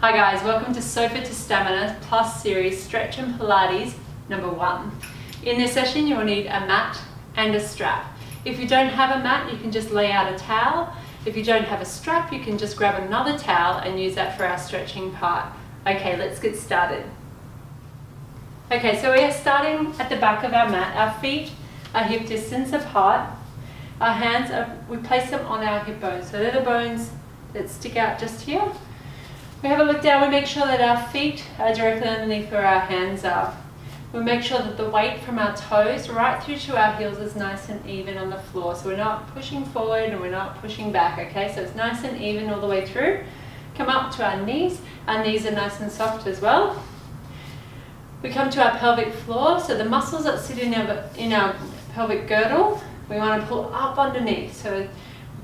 Hi guys, welcome to Sofa to Stamina Plus Series Stretch and Pilates number 1. In this session you will need a mat and a strap. If you don't have a mat, you can just lay out a towel. If you don't have a strap, you can just grab another towel and use that for our stretching part. Okay, let's get started. Okay, so we are starting at the back of our mat. Our feet are hip distance apart. Our hands we place them on our hip bones. So they're the bones that stick out just here. We have a look down, we make sure that our feet are directly underneath where our hands are. We make sure that the weight from our toes right through to our heels is nice and even on the floor. So we're not pushing forward and we're not pushing back, okay? So it's nice and even all the way through. Come up to our knees. Our knees are nice and soft as well. We come to our pelvic floor. So the muscles that sit in our pelvic girdle, we want to pull up underneath. So we're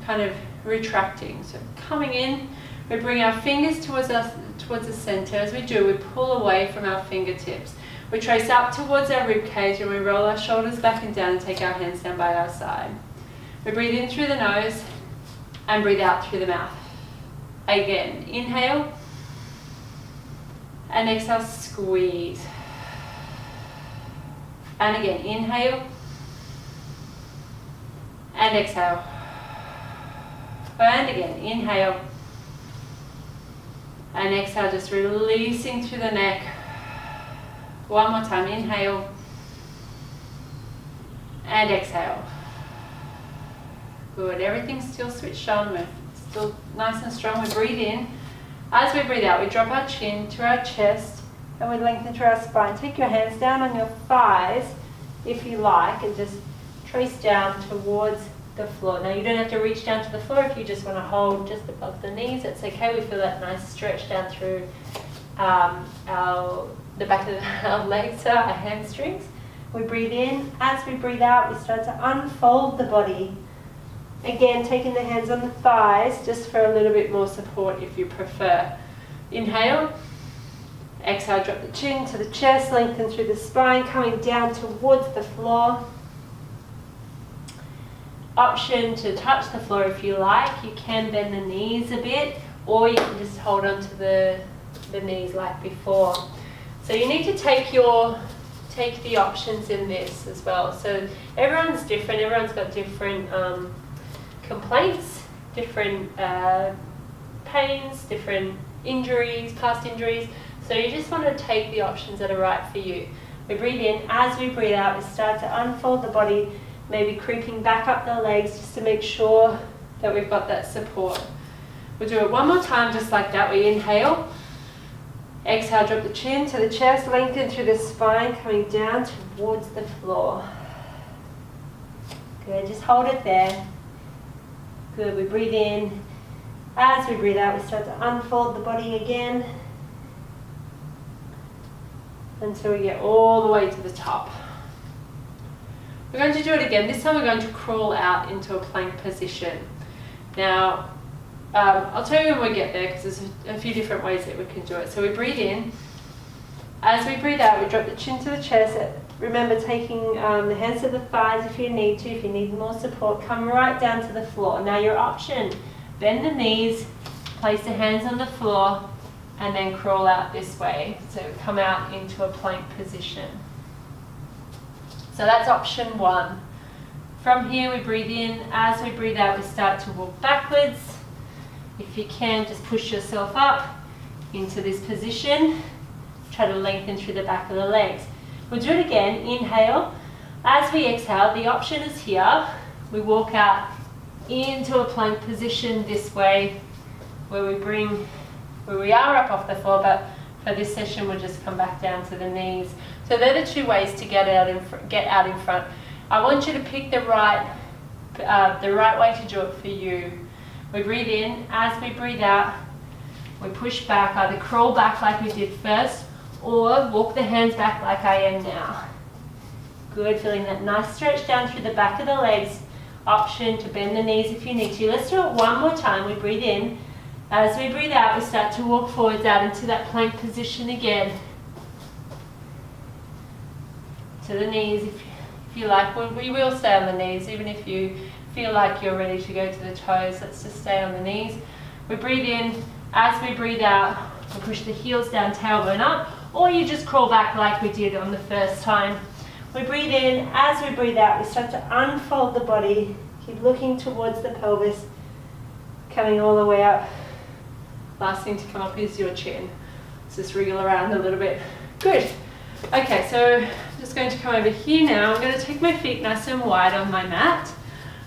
kind of retracting. So coming in. We bring our fingers towards the center. As we do, we pull away from our fingertips. We trace up towards our rib cage and we roll our shoulders back and down and take our hands down by our side. We breathe in through the nose and breathe out through the mouth. Again, inhale and exhale, squeeze. And again, inhale and exhale. And again, inhale. And exhale, just releasing through the neck. One more time, inhale. And exhale. Good, everything's still switched on. We're still nice and strong. We breathe in. As we breathe out, we drop our chin to our chest and we lengthen through our spine. Take your hands down on your thighs, if you like, and just trace down towards the floor. Now you don't have to reach down to the floor. If you just want to hold just above the knees, that's okay. We feel that nice stretch down through the back of our legs, so our hamstrings. We breathe in. As we breathe out, we start to unfold the body. Again, taking the hands on the thighs just for a little bit more support if you prefer. Inhale. Exhale, drop the chin to the chest, lengthen through the spine, coming down towards the floor. Option to touch the floor if you like. You can bend the knees a bit, or you can just hold on to the knees like before. So you need to take the options in this as well. So everyone's different. Everyone's got different complaints, different pains, different injuries, past injuries. So you just want to take the options that are right for you. We breathe in. As we breathe out, we start to unfold the body. Maybe creeping back up the legs just to make sure that we've got that support. We'll do it one more time just like that. We inhale, exhale, drop the chin to the chest, lengthen through the spine, coming down towards the floor. Good, just hold it there. Good, we breathe in. As we breathe out, we start to unfold the body again until we get all the way to the top. We're going to do it again. This time we're going to crawl out into a plank position. Now, I'll tell you when we get there because there's a few different ways that we can do it. So we breathe in. As we breathe out, we drop the chin to the chest. Remember taking the hands to the thighs if you need to. If you need more support, come right down to the floor. Now your option, bend the knees, place the hands on the floor, and then crawl out this way. So come out into a plank position. So that's option 1. From here we breathe in. As we breathe out, we start to walk backwards. If you can, just push yourself up into this position. Try to lengthen through the back of the legs. We'll do it again. Inhale. As we exhale, the option is here. We walk out into a plank position this way, where we are up off the floor, but for this session we'll just come back down to the knees. So they're the two ways to get out in front. I want you to pick the right way to do it for you. We breathe in. As we breathe out, we push back, either crawl back like we did first, or walk the hands back like I am now. Good, feeling that nice stretch down through the back of the legs. Option to bend the knees if you need to. Let's do it one more time. We breathe in. As we breathe out, we start to walk forwards out into that plank position again. To the knees if you like. We will stay on the knees even if you feel like you're ready to go to the toes. Let's just stay on the knees. We breathe in. As we breathe out, We'll push the heels down, tailbone up, or you just crawl back like we did on the first time. We breathe in. As we breathe out, we start to unfold the body. Keep looking towards the pelvis, coming all the way up. Last thing to come up is your chin. Let's just wriggle around a little bit. Good. Okay, so I'm just going to come over here now. I'm going to take my feet nice and wide on my mat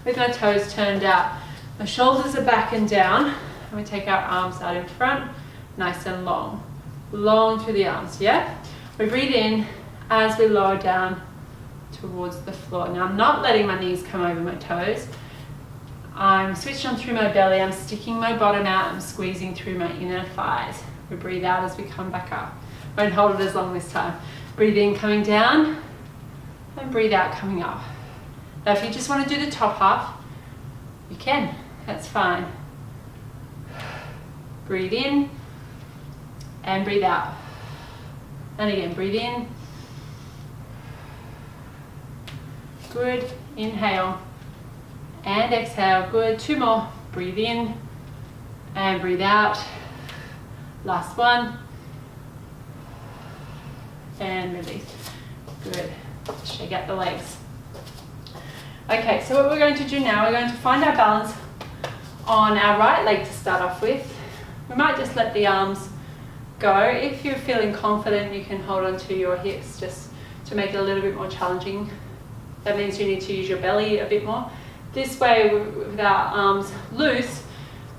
with my toes turned out. My shoulders are back and down. And we take our arms out in front, nice and long. Long through the arms, yeah? We breathe in as we lower down towards the floor. Now I'm not letting my knees come over my toes. I'm switched on through my belly. I'm sticking my bottom out. I'm squeezing through my inner thighs. We breathe out as we come back up. Won't hold it as long this time. Breathe in, coming down, and breathe out, coming up. Now if you just want to do the top half, you can. That's fine. Breathe in, and breathe out. And again, breathe in. Good. Inhale and exhale. Good. 2 more. Breathe in and breathe out. Last one. And release. Good. Shake out the legs. Okay, so what we're going to do now, we're going to find our balance on our right leg to start off with. We might just let the arms go. If you're feeling confident, you can hold on to your hips just to make it a little bit more challenging. That means you need to use your belly a bit more. This way, with our arms loose,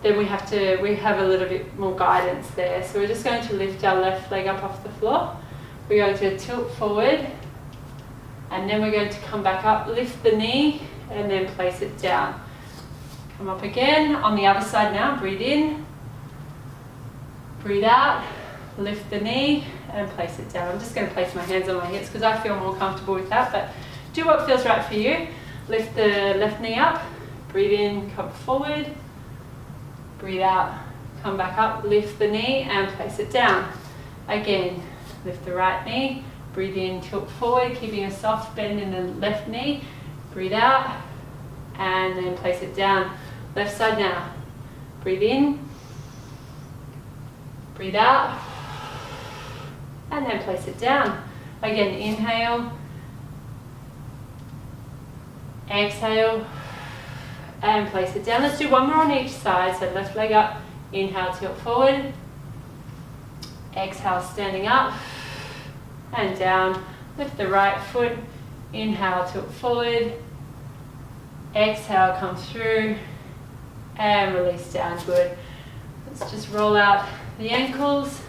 then we have a little bit more guidance there. So we're just going to lift our left leg up off the floor. We're going to tilt forward, and then we're going to come back up, lift the knee, and then place it down. Come up again, on the other side now, breathe in, breathe out, lift the knee, and place it down. I'm just going to place my hands on my hips because I feel more comfortable with that, but do what feels right for you. Lift the left knee up, breathe in, come forward, breathe out, come back up, lift the knee, and place it down. Again, lift the right knee, breathe in, tilt forward, keeping a soft bend in the left knee, breathe out, and then place it down. Left side now. Breathe in, breathe out, and then place it down. Again, inhale, exhale, and place it down. Let's do one more on each side. So left leg up, inhale, tilt forward, exhale, standing up, and down. Lift the right foot, inhale, tilt forward, exhale, come through, and release down. Good. Let's just roll out the ankles.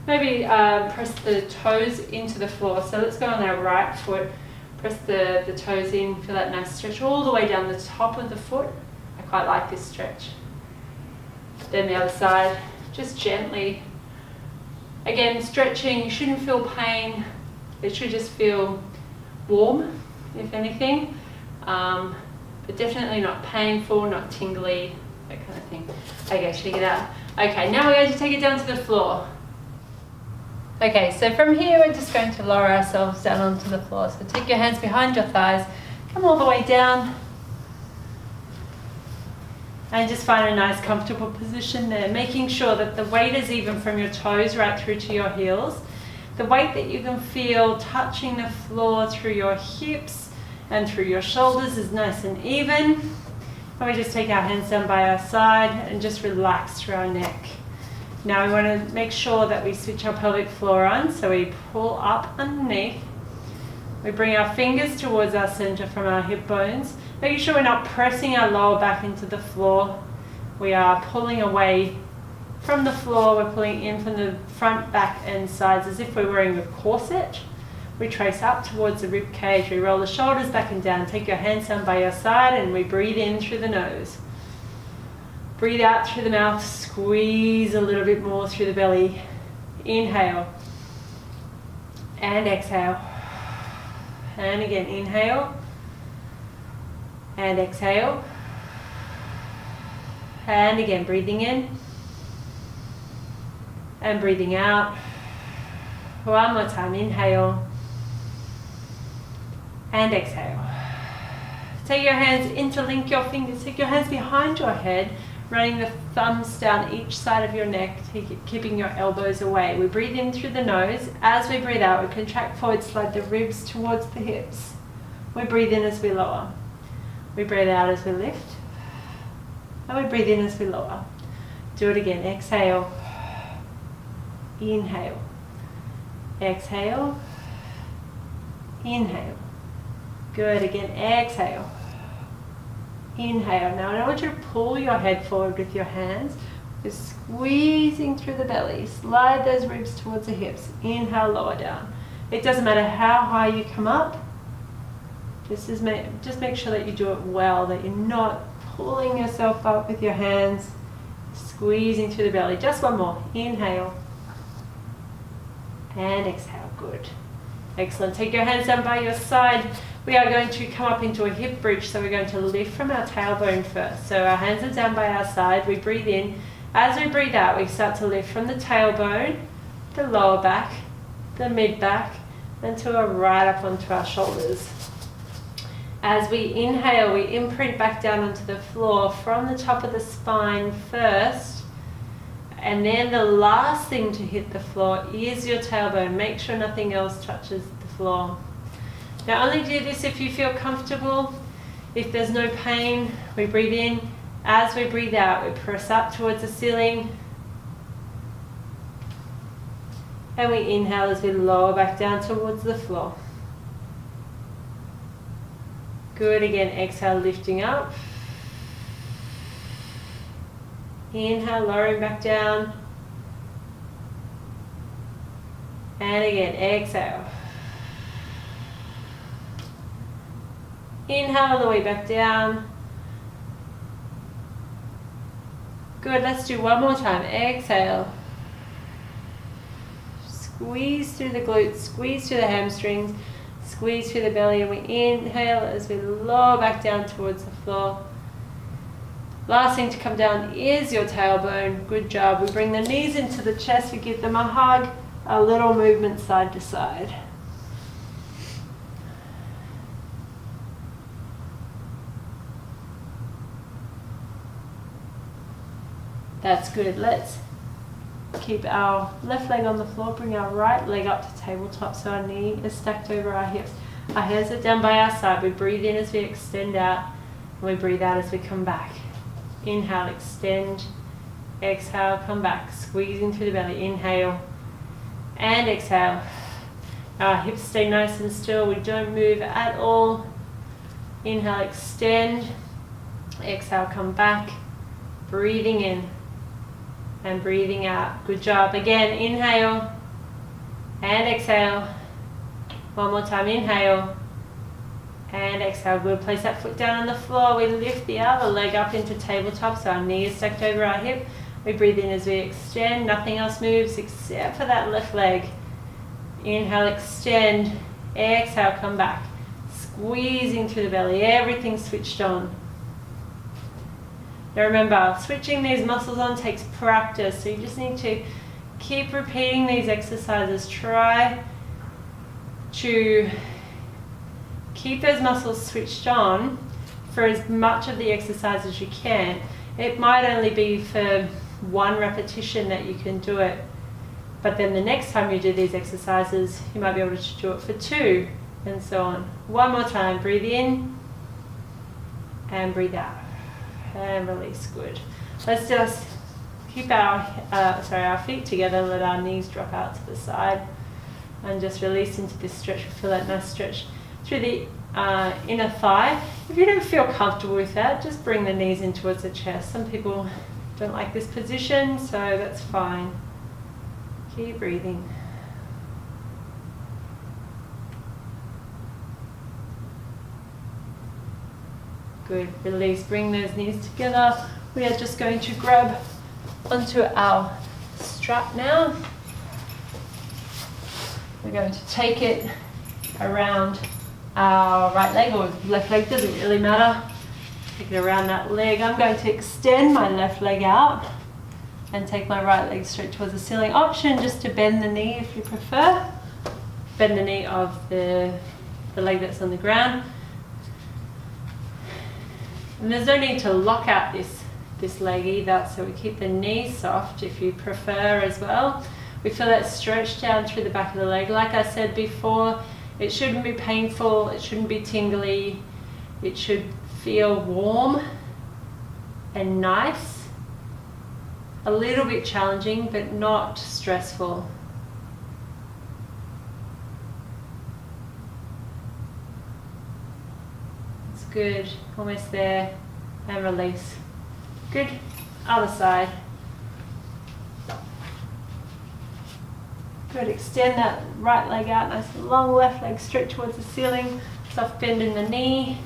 Maybe press the toes into the floor. So let's go on our right foot. Press the toes in, feel that nice stretch all the way down the top of the foot. I quite like this stretch. Then the other side, just gently. Again, stretching, you shouldn't feel pain. It should just feel warm, if anything. But definitely not painful, not tingly, that kind of thing. Okay, shake it out. Okay, now we're going to take it down to the floor. Okay, so from here we're just going to lower ourselves down onto the floor. So take your hands behind your thighs, come all the way down, and just find a nice comfortable position there, making sure that the weight is even from your toes right through to your heels. The weight that you can feel touching the floor through your hips and through your shoulders is nice and even. And we just take our hands down by our side and just relax through our neck. Now we want to make sure that we switch our pelvic floor on, so we pull up underneath. We bring our fingers towards our center from our hip bones, making sure we're not pressing our lower back into the floor. We are pulling away from the floor, we're pulling in from the front, back and sides as if we're wearing a corset. We trace up towards the rib cage, we roll the shoulders back and down, take your hands down by your side and we breathe in through the nose. Breathe out through the mouth, squeeze a little bit more through the belly. Inhale and exhale. And again, inhale and exhale. And again, breathing in and breathing out. One more time, inhale and exhale. Take your hands, interlink your fingers, take your hands behind your head. running the thumbs down each side of your neck, keeping your elbows away. We breathe in through the nose. As we breathe out, we contract forward, slide the ribs towards the hips. We breathe in as we lower. We breathe out as we lift. And we breathe in as we lower. Do it again. Exhale. Inhale. Exhale. Inhale. Good. Again. Exhale. Inhale. Now I want you to pull your head forward with your hands. Just squeezing through the belly. Slide those ribs towards the hips. Inhale, lower down. It doesn't matter how high you come up. Just make sure that you do it well, that you're not pulling yourself up with your hands, squeezing through the belly. Just one more. Inhale. And exhale. Good. Excellent. Take your hands down by your side. We are going to come up into a hip bridge, so we're going to lift from our tailbone first. So our hands are down by our side. We breathe in. As we breathe out, we start to lift from the tailbone, the lower back, the mid back, until we're right up onto our shoulders. As we inhale, we imprint back down onto the floor from the top of the spine first. And then the last thing to hit the floor is your tailbone. Make sure nothing else touches the floor. Now only do this if you feel comfortable. If there's no pain, we breathe in. As we breathe out, we press up towards the ceiling. And we inhale as we lower back down towards the floor. Good. Again, exhale, lifting up. Inhale, lowering back down. And again, exhale. Inhale all the way back down. Good, let's do one more time. Exhale. Squeeze through the glutes, squeeze through the hamstrings, squeeze through the belly, and we inhale as we lower back down towards the floor. Last thing to come down is your tailbone. Good job. We bring the knees into the chest, we give them a hug, a little movement side to side. That's good. Let's keep our left leg on the floor, bring our right leg up to tabletop so our knee is stacked over our hips. Our hands are down by our side. We breathe in as we extend out, and we breathe out as we come back. Inhale, extend, exhale, come back, squeezing through the belly. Inhale and exhale. Our hips stay nice and still. We don't move at all. Inhale, extend, exhale, come back, breathing in and breathing out. Good job. Again, inhale and exhale. One more time, inhale and exhale. We'll place that foot down on the floor. We lift the other leg up into tabletop so our knee is stacked over our hip. We breathe in as we extend. Nothing else moves except for that left leg. Inhale, extend, exhale, come back. Squeezing through the belly, everything switched on. Now remember, switching these muscles on takes practice, so you just need to keep repeating these exercises. Try to keep those muscles switched on for as much of the exercise as you can. It might only be for one repetition that you can do it, but then the next time you do these exercises, you might be able to do it for 2, and so on. One more time, breathe in and breathe out. And release. Good. Let's just keep our feet together, let our knees drop out to the side, and just release into this stretch. Feel that nice stretch through the inner thigh. If you don't feel comfortable with that, just bring the knees in towards the chest. Some people don't like this position, so that's fine. Keep breathing. Good. Release. Bring those knees together. We are just going to grab onto our strap now. We're going to take it around our right leg, or left leg, doesn't really matter. Take it around that leg. I'm going to extend my left leg out and take my right leg straight towards the ceiling. Option just to bend the knee if you prefer. Bend the knee of the leg that's on the ground. And there's no need to lock out this leg either, so we keep the knees soft if you prefer as well. We feel that stretch down through the back of the leg. Like I said before, it shouldn't be painful, it shouldn't be tingly, it should feel warm and nice, a little bit challenging but not stressful. It's good, almost there, and release. Good, other side. Good, extend that right leg out, nice and long, left leg straight towards the ceiling, soft bend in the knee.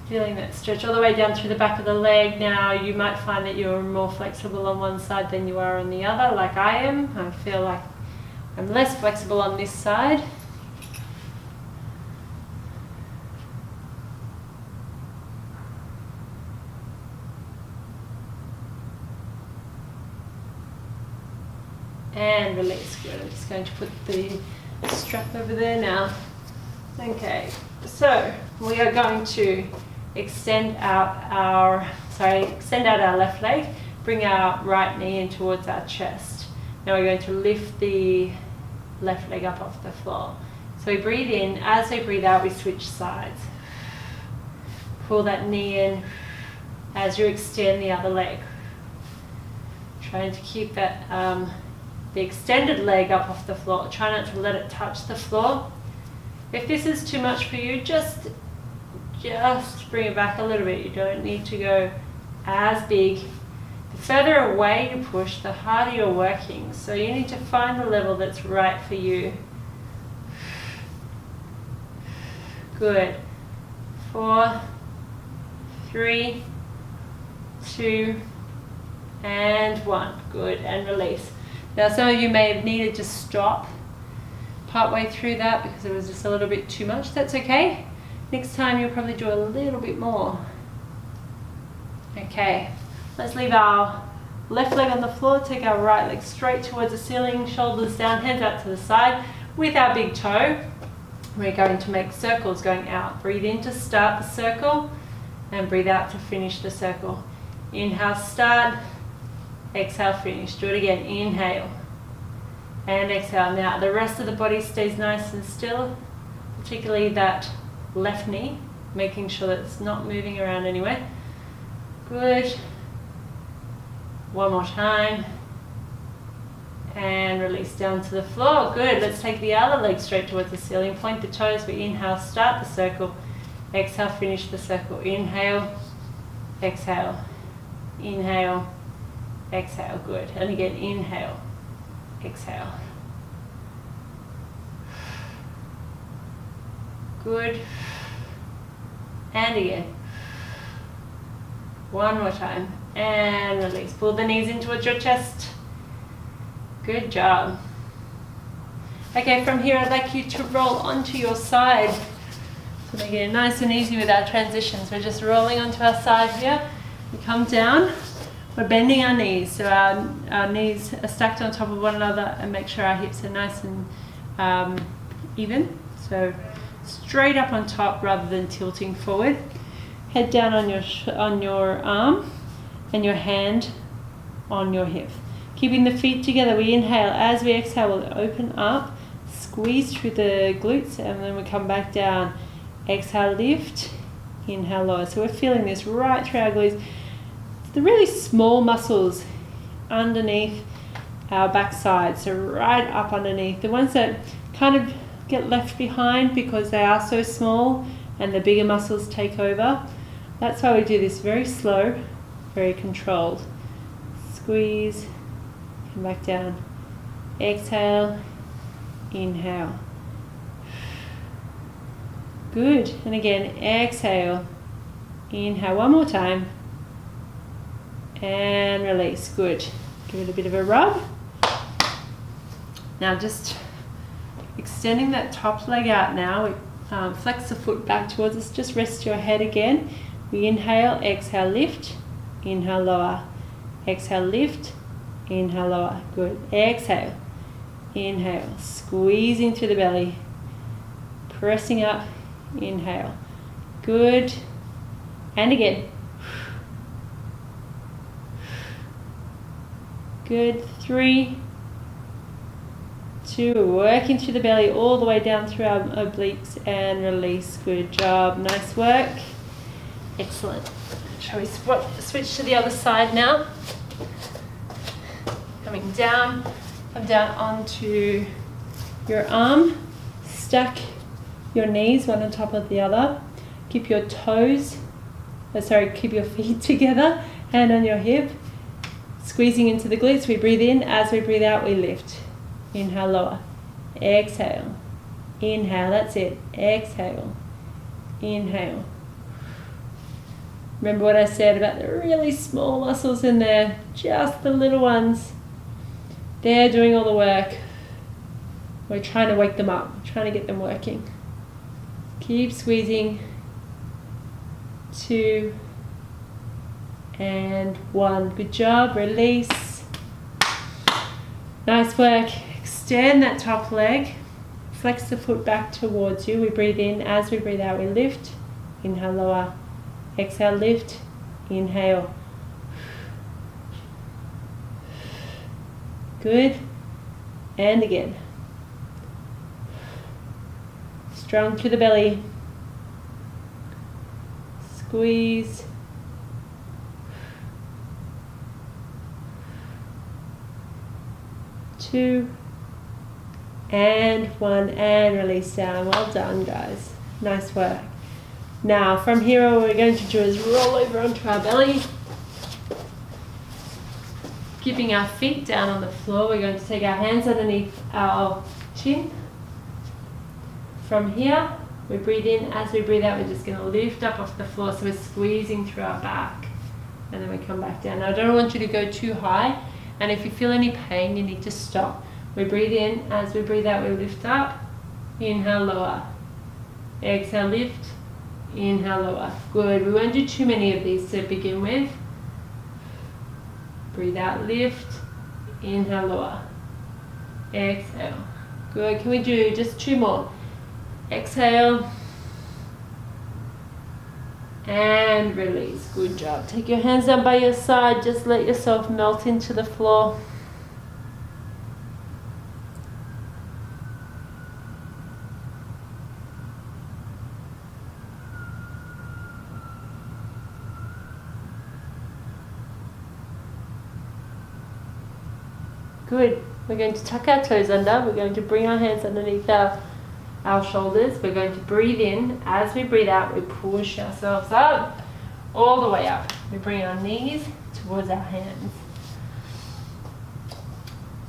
Feeling that stretch all the way down through the back of the leg. Now you might find that you're more flexible on one side than you are on the other, like I am. I feel like I'm less flexible on this side. And release. Good. I'm just going to put the strap over there now. Okay, so we are going to extend out our left leg, bring our right knee in towards our chest. Now we're going to lift the left leg up off the floor. So we breathe in, as we breathe out we switch sides. Pull that knee in as you extend the other leg. Trying to keep that the extended leg up off the floor. Try not to let it touch the floor. If this is too much for you, just bring it back a little bit. You don't need to go as big. The further away you push, the harder you're working. So you need to find the level that's right for you. Good. 4, 3, 2, and 1. Good, and release. Now some of you may have needed to stop partway through that because it was just a little bit too much. That's okay. Next time you'll probably do a little bit more. Okay, let's leave our left leg on the floor, take our right leg straight towards the ceiling, shoulders down, hands out to the side. With our big toe, we're going to make circles going out. Breathe in to start the circle and breathe out to finish the circle. Inhale, start. Exhale, finish. Do it again. Inhale and exhale. Now the rest of the body stays nice and still, particularly that left knee, making sure that it's not moving around anywhere. Good. One more time. And release down to the floor. Good. Let's take the other leg straight towards the ceiling. Point the toes. We inhale, start the circle. Exhale, finish the circle. Inhale, exhale, inhale, exhale. Good. And again, inhale, exhale. Good. And again. One more time. And release. Pull the knees in towards your chest. Good job. Okay, from here I'd like you to roll onto your side. So make it nice and easy with our transitions. We're just rolling onto our side here. We come down. We're bending our knees, so our knees are stacked on top of one another, and make sure our hips are nice and even. So straight up on top rather than tilting forward. Head down on your arm and your hand on your hip. Keeping the feet together, we inhale. As we exhale, we'll open up, squeeze through the glutes, and then we come back down. Exhale, lift, inhale, lower. So we're feeling this right through our glutes. The really small muscles underneath our backside, so right up underneath. The ones that kind of get left behind because they are so small and the bigger muscles take over. That's why we do this very slow, very controlled. Squeeze, come back down. Exhale, inhale. Good. And again, exhale, inhale. One more time. And release. Good. Give it a bit of a rub. Now just extending that top leg out now. We flex the foot back towards us. Just rest your head again. We inhale, exhale, lift, inhale, lower. Exhale, lift, inhale, lower. Good. Exhale, inhale, squeezing through the belly, pressing up, inhale. Good. And again. Good. 3, 2. We're working through the belly all the way down through our obliques and release. Good job. Nice work. Excellent. Shall we switch to the other side now? Coming down. Come down onto your arm. Stack your knees one on top of the other. Keep your keep your feet together. Hand on your hip. Squeezing into the glutes. We breathe in. As we breathe out, we lift. Inhale, lower. Exhale. Inhale. That's it. Exhale. Inhale. Remember what I said about the really small muscles in there? Just the little ones. They're doing all the work. We're trying to wake them up. Trying to get them working. Keep squeezing. 2 and 1. Good job. Release. Nice work. Extend that top leg. Flex the foot back towards you. We breathe in. As we breathe out, we lift. Inhale, lower. Exhale, lift. Inhale. Good. And again. Strong through the belly. Squeeze. Two and 1 and release down. Well done, guys. Nice work. Now from here, what we're going to do is roll over onto our belly. Keeping our feet down on the floor, we're going to take our hands underneath our chin. From here, we breathe in. As we breathe out, we're just going to lift up off the floor, so we're squeezing through our back. And then we come back down. Now I don't want you to go too high, and if you feel any pain, you need to stop. We breathe in. As we breathe out, we lift up. Inhale, lower. Exhale, lift. Inhale, lower. Good. We won't do too many of these to begin with. Breathe out, lift. Inhale, lower. Exhale. Good. Can we do just 2 more? Exhale. And release. Good job. Take your hands down by your side. Just let yourself melt into the floor. Good. We're going to tuck our toes under. We're going to bring our hands underneath our shoulders. We're going to breathe in. As we breathe out, we push ourselves up, all the way up. We bring our knees towards our hands.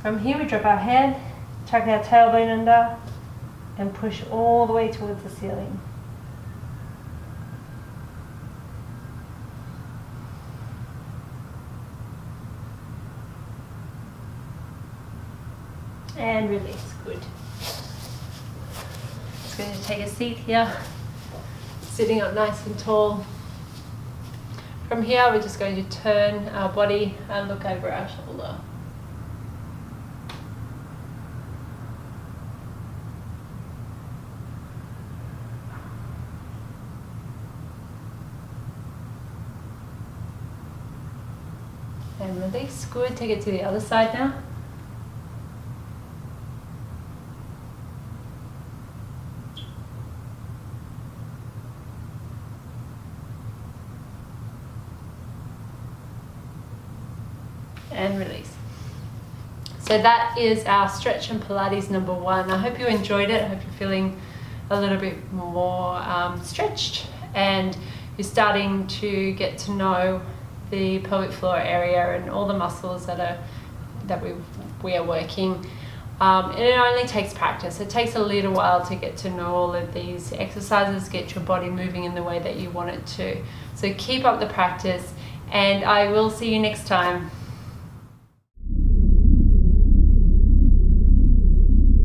From here, we drop our head, tuck our tailbone under, and push all the way towards the ceiling. And release. Good. Just going to take a seat here, sitting up nice and tall. From here, we're just going to turn our body and look over our shoulder. And release. Good. Take it to the other side now. And release. So that is our stretch and Pilates number 1. I hope you enjoyed it. I hope you're feeling a little bit more stretched, and you're starting to get to know the pelvic floor area and all the muscles that we are working. And it only takes practice. It takes a little while to get to know all of these exercises, get your body moving in the way that you want it to. So keep up the practice, and I will see you next time.